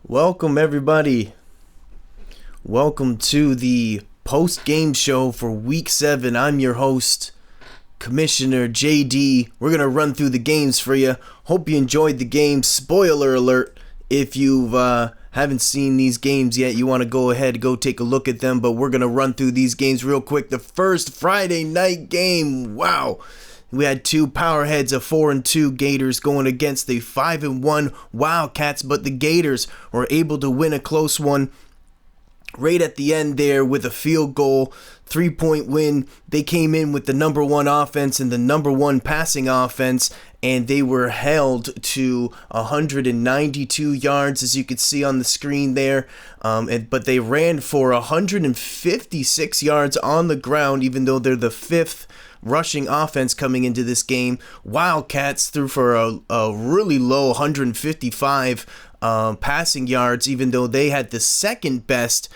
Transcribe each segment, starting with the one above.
Welcome, everybody. Welcome to the post-game show for Week 7. I'm your host, Commissioner JD. We're going to run through the games for you. Hope you enjoyed the game. Spoiler alert, if you haven't seen these games yet, you want to go ahead, go take a look at them. But we're going to run through these games real quick. The first Friday night game, wow. We had two powerheads of 4-2 Gators going against the 5-1 Wildcats, but the Gators were able to win a close one right at the end there with a field goal, 3-point win. They came in with the number one offense and the number one passing offense, and they were held to 192 yards, as you can see on the screen there. But they ran for 156 yards on the ground, even though they're the fifth rushing offense coming into this game. Wildcats threw for a really low 155 passing yards, even though they had the second best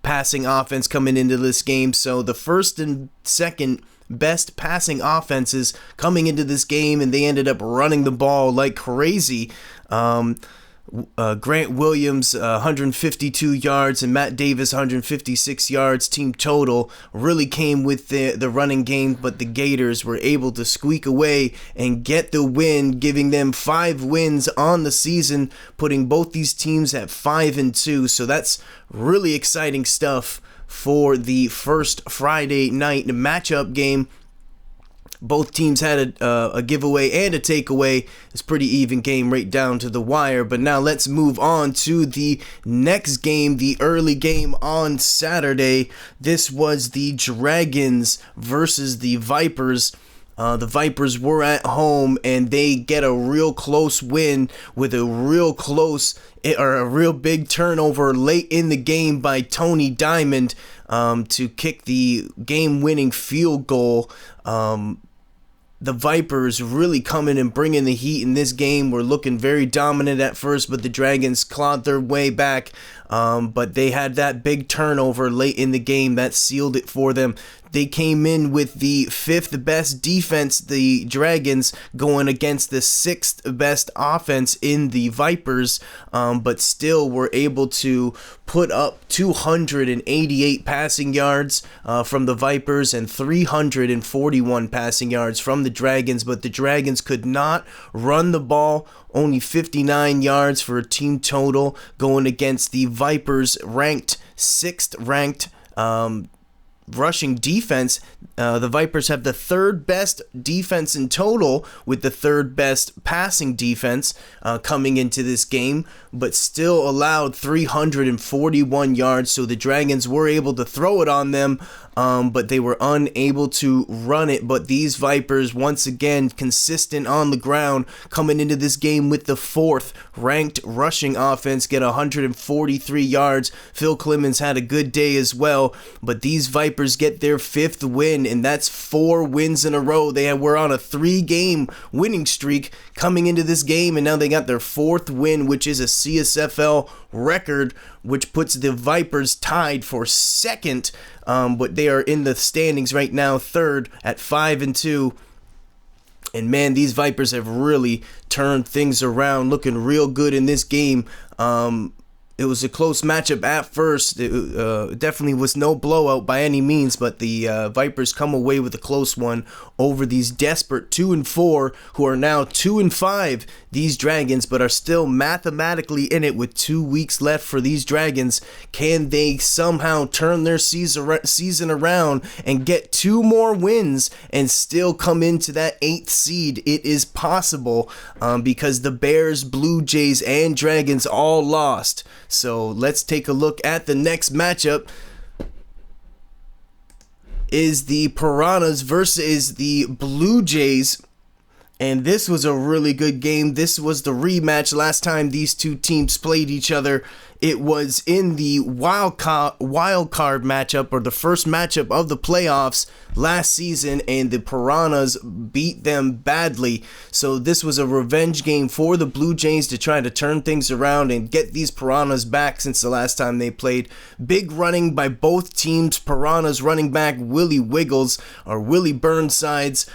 passing offense coming into this game. So the first and second best passing offenses coming into this game, and they ended up running the ball like crazy. Grant Williams 152 yards and Matt Davis 156 yards team total really came with the running game, but the Gators were able to squeak away and get the win, giving them 5 wins on the season, putting both these teams at 5-2. So that's really exciting stuff for the first Friday night matchup game. Both teams had a giveaway and a takeaway. It's a pretty even game right down to the wire. But now let's move on to the next game, the early game on Saturday. This was the Dragons versus the Vipers. The Vipers were at home, and they get a real close win with a real big turnover late in the game by Tony Diamond to kick the game-winning field goal. The Vipers really coming and bringing the heat in this game. Were looking very dominant at first, but the Dragons clawed their way back. But they had that big turnover late in the game that sealed it for them. They came in with the 5th best defense, the Dragons, going against the 6th best offense in the Vipers, but still were able to put up 288 passing yards from the Vipers and 341 passing yards from the Dragons, but the Dragons could not run the ball. Only 59 yards for a team total going against the Vipers, ranked 6th ranked rushing defense. The Vipers have the 3rd best defense in total, with the 3rd best passing defense coming into this game, but still allowed 341 yards. So the Dragons were able to throw it on them, but they were unable to run it. But these Vipers, once again, consistent on the ground, coming into this game with the 4th ranked rushing offense, get 143 yards. Phil Clemens had a good day as well, but these Vipers get their 5th win, and that's 4 wins in a row. They were on a 3-game winning streak coming into this game, and now they got their 4th win, which is a CSFL record, which puts the Vipers tied for 2nd, but they are in the standings right now 3rd at 5-2. And man, these Vipers have really turned things around, looking real good in this game. It was a close matchup at first. It definitely was no blowout by any means, but the Vipers come away with a close one over these desperate 2-4, who are now 2-5, these Dragons, but are still mathematically in it with 2 weeks left for these Dragons. Can they somehow turn their season around and get 2 more wins and still come into that 8th seed? It is possible, because the Bears, Blue Jays, and Dragons all lost. So let's take a look at the next matchup. Is the Piranhas versus the Blue Jays. And this was a really good game. This was the rematch last time these two teams played each other. It was in the wild card matchup, or the first matchup of the playoffs last season, and the Piranhas beat them badly. So this was a revenge game for the Blue Jays to try to turn things around and get these Piranhas back since the last time they played. Big running by both teams. Piranhas running back Willie Wiggles, or Willie Burnsides,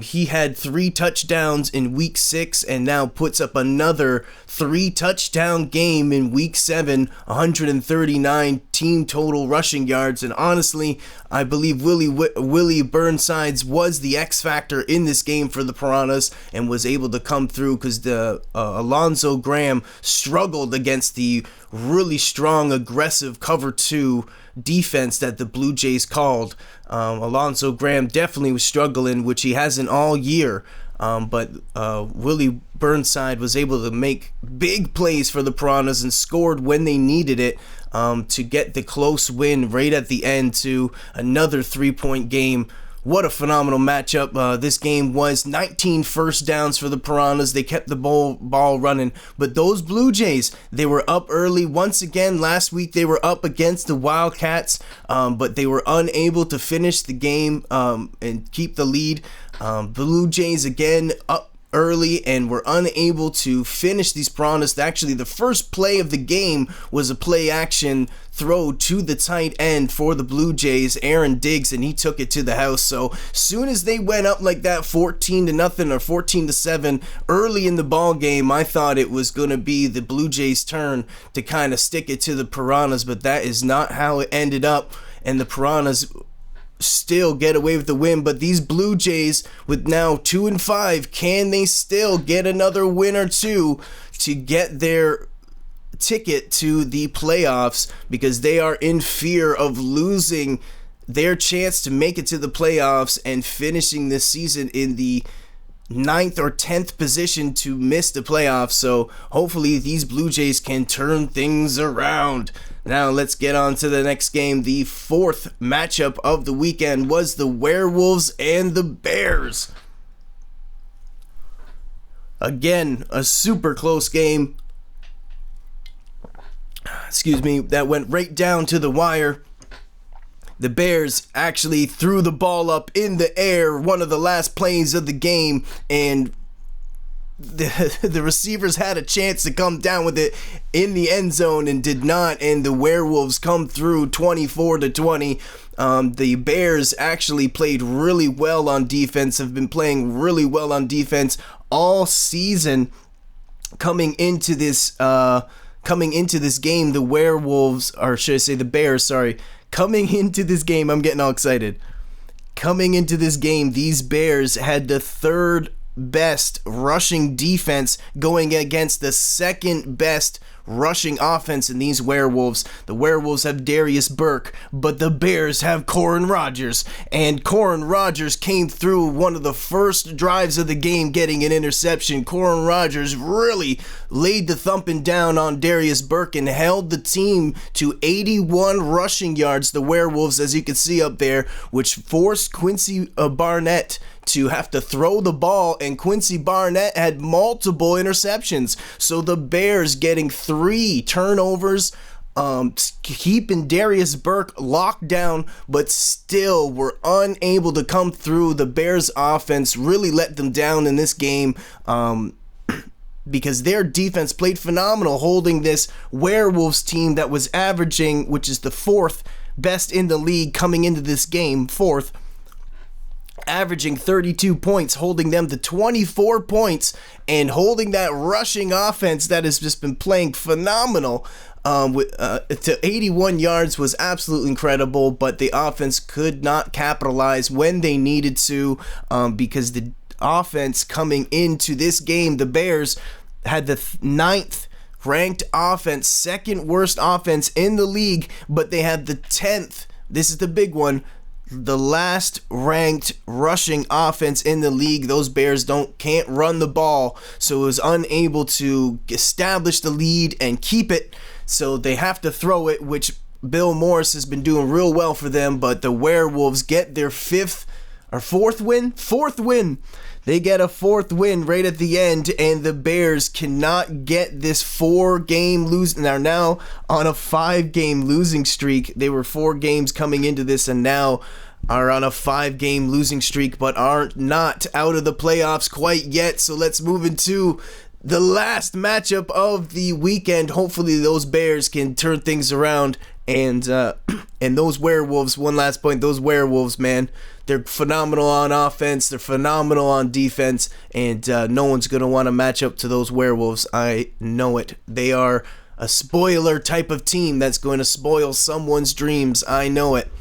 He had 3 touchdowns in week 6 and now puts up another 3 touchdown game in week 7, 139 team total rushing yards. And honestly, I believe Willie Burnsides was the X factor in this game for the Piranhas and was able to come through because the Alonzo Graham struggled against the really strong, aggressive cover 2 defense that the Blue Jays called. Alonzo Graham definitely was struggling, which he hasn't all year. But Willie Burnside was able to make big plays for the Piranhas and scored when they needed it to get the close win right at the end to another 3-point game. What a phenomenal matchup. This game was 19 first downs for the Piranhas. They kept the ball running. But those Blue Jays, they were up early. Once again, last week they were up against the Wildcats, but they were unable to finish the game and keep the lead. Blue Jays again up early and were unable to finish these Piranhas. Actually, the first play of the game was a play action throw to the tight end for the Blue Jays, Aaron Diggs, and he took it to the house. So soon as they went up like that 14-0 or 14-7 early in the ball game, I thought it was going to be the Blue Jays' turn to kind of stick it to the Piranhas, but that is not how it ended up, and the Piranhas still get away with the win. But these Blue Jays, with now 2-5, can they still get another win or two to get their ticket to the playoffs, because they are in fear of losing their chance to make it to the playoffs and finishing this season in the 9th or 10th position to miss the playoffs. So hopefully these Blue Jays can turn things around. Now let's get on to the next game. The 4th matchup of the weekend was the Werewolves and the Bears. Again, a super close game. That went right down to the wire. The Bears actually threw the ball up in the air, one of the last plays of the game, and the receivers had a chance to come down with it in the end zone and did not, and the Werewolves come through 24-20. The Bears actually played really well on defense, have been playing really well on defense all season. Coming into this game, the Werewolves, or should I say the Bears, coming into this game, I'm getting all excited. Coming into this game, these Bears had the 3rd best rushing defense going against the 2nd best rushing offense in these Werewolves. The Werewolves have Darius Burke, but the Bears have Corin Rogers, and Corin Rogers came through one of the first drives of the game getting an interception. Corin Rogers really laid the thumping down on Darius Burke and held the team to 81 rushing yards, the Werewolves, as you can see up there, which forced Quincy Barnett to have to throw the ball, and Quincy Barnett had multiple interceptions. So the Bears getting 3 turnovers, keeping Darius Burke locked down, but still were unable to come through. The Bears offense really let them down in this game, because their defense played phenomenal, holding this Werewolves team that was averaging, which is the 4th best in the league coming into this game, 4th, averaging 32 points, holding them to 24 points, and holding that rushing offense that has just been playing phenomenal to 81 yards was absolutely incredible. But the offense could not capitalize when they needed to, because the offense coming into this game, the Bears had the 9th ranked offense, 2nd worst offense in the league, but they had the 10th, this is the big one, the last ranked rushing offense in the league. Those Bears can't run the ball, so it was unable to establish the lead and keep it, so they have to throw it, which Bill Morris has been doing real well for them. But the Werewolves get their 4th win. They get a 4th win right at the end, and the Bears cannot get this 4-game losing. They're now on a 5-game losing streak. They were 4 games coming into this and now are on a 5-game losing streak, but aren't not out of the playoffs quite yet. So let's move into the last matchup of the weekend. Hopefully those Bears can turn things around. And those Werewolves, one last point, those Werewolves, man, they're phenomenal on offense, they're phenomenal on defense, and no one's going to want to match up to those Werewolves. I know it. They are a spoiler type of team that's going to spoil someone's dreams. I know it.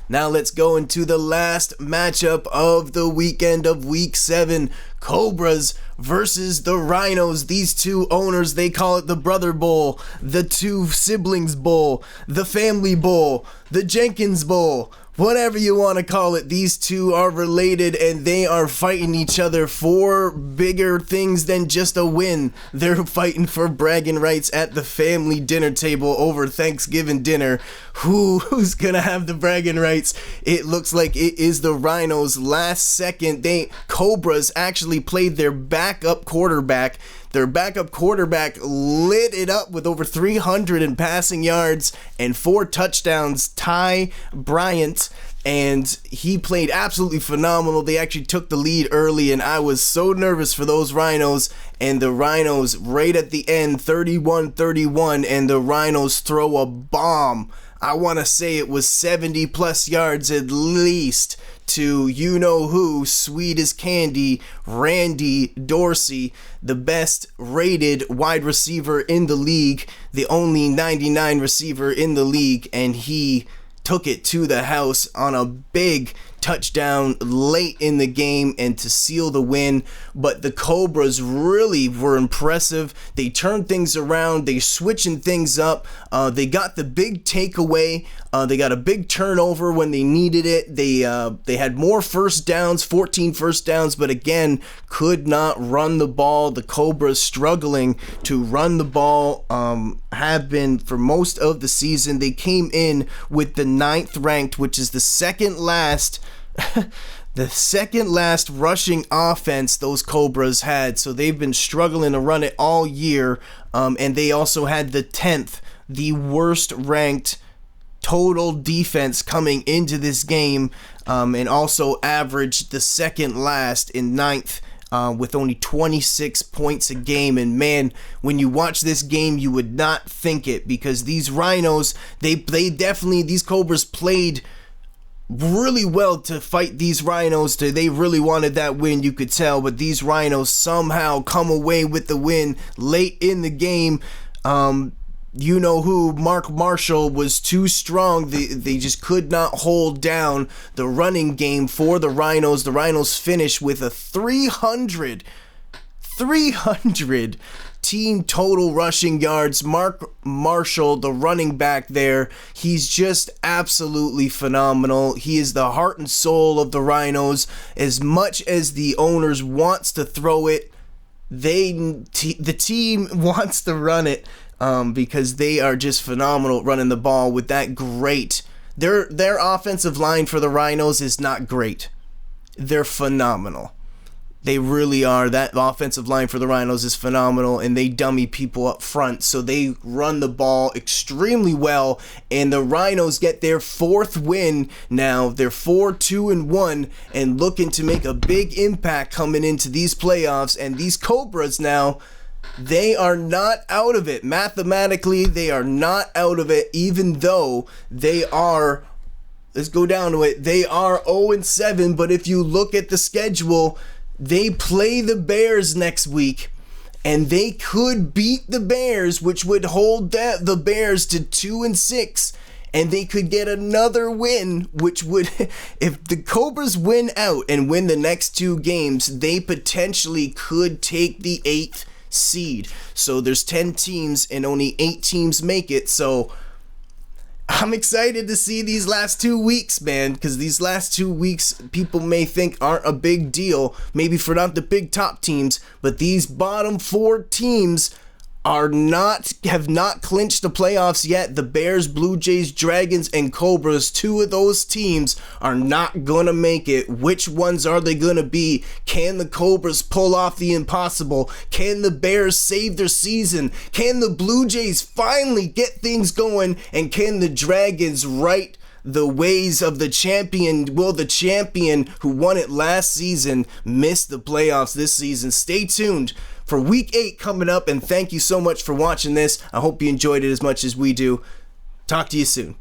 Now let's go into the last matchup of the weekend of Week 7. Cobras versus the Rhinos. These two owners, they call it the Brother Bowl, the Two Siblings Bowl, the Family Bowl, the Jenkins Bowl. Whatever you want to call it, these two are related and they are fighting each other for bigger things than just a win. They're fighting for bragging rights at the family dinner table over Thanksgiving dinner. Who's gonna have the bragging rights? It looks like it is the Rhinos. Last second, Cobras actually played their backup quarterback. Their backup quarterback lit it up with over 300 in passing yards and 4 touchdowns. Ty Bryant, and he played absolutely phenomenal. They actually took the lead early, and I was so nervous for those Rhinos. And the Rhinos, right at the end, 31-31, and the Rhinos throw a bomb. I want to say it was 70 plus yards at least to you-know-who, sweet as candy, Randy Dorsey, the best rated wide receiver in the league, the only 99 receiver in the league, and he took it to the house on a big touchdown late in the game and to seal the win. But the Cobras really were impressive. They turned things around. They switching things up. They got the big takeaway. They got a big turnover when they needed it. They had more first downs, 14 first downs, but again, could not run the ball. The Cobras struggling to run the ball, have been for most of the season. They came in with the 9th ranked, which is the second last rushing offense those Cobras had. So they've been struggling to run it all year. And they also had the 10th, the worst ranked total defense coming into this game, and also averaged the second last in 9th. With only 26 points a game. And man, when you watch this game, you would not think it, because these Rhinos, these Cobras played really well to fight these Rhinos. They really wanted that win, you could tell, but these Rhinos somehow come away with the win late in the game. You-know-who, Mark Marshall, was too strong. They just could not hold down the running game for the Rhinos. The Rhinos finished with a 300 team total rushing yards. Mark Marshall, the running back there, he's just absolutely phenomenal. He is the heart and soul of the Rhinos. As much as the owners wants to throw it, the team wants to run it. Because they are just phenomenal running the ball with that great. Their offensive line for the Rhinos is not great. They're phenomenal. They really are. That offensive line for the Rhinos is phenomenal, and they dummy people up front. So they run the ball extremely well, and the Rhinos get their 4th win now. They're 4-2-1 and looking to make a big impact coming into these playoffs. And these Cobras now, they are not out of it. Mathematically, they are not out of it, even though they are, let's go down to it, they are 0-7, but if you look at the schedule, they play the Bears next week, and they could beat the Bears, which would hold the Bears to 2-6, and they could get another win, which would, if the Cobras win out and win the next 2 games, they potentially could take the 8th seed. So there's 10 teams and only 8 teams make it. So I'm excited to see these last 2 weeks, man, because these last 2 weeks people may think aren't a big deal, maybe for not the big top teams, but these bottom 4 teams have not clinched the playoffs yet. The Bears, Blue Jays, Dragons, and Cobras, 2 of those teams are not gonna make it. Which ones are they gonna be? Can the Cobras pull off the impossible? Can the Bears save their season? Can the Blue Jays finally get things going? And can the Dragons right the ways of the champion? Will the champion who won it last season miss the playoffs this season? Stay tuned for week 8 coming up, and thank you so much for watching this. I hope you enjoyed it as much as we do. Talk to you soon.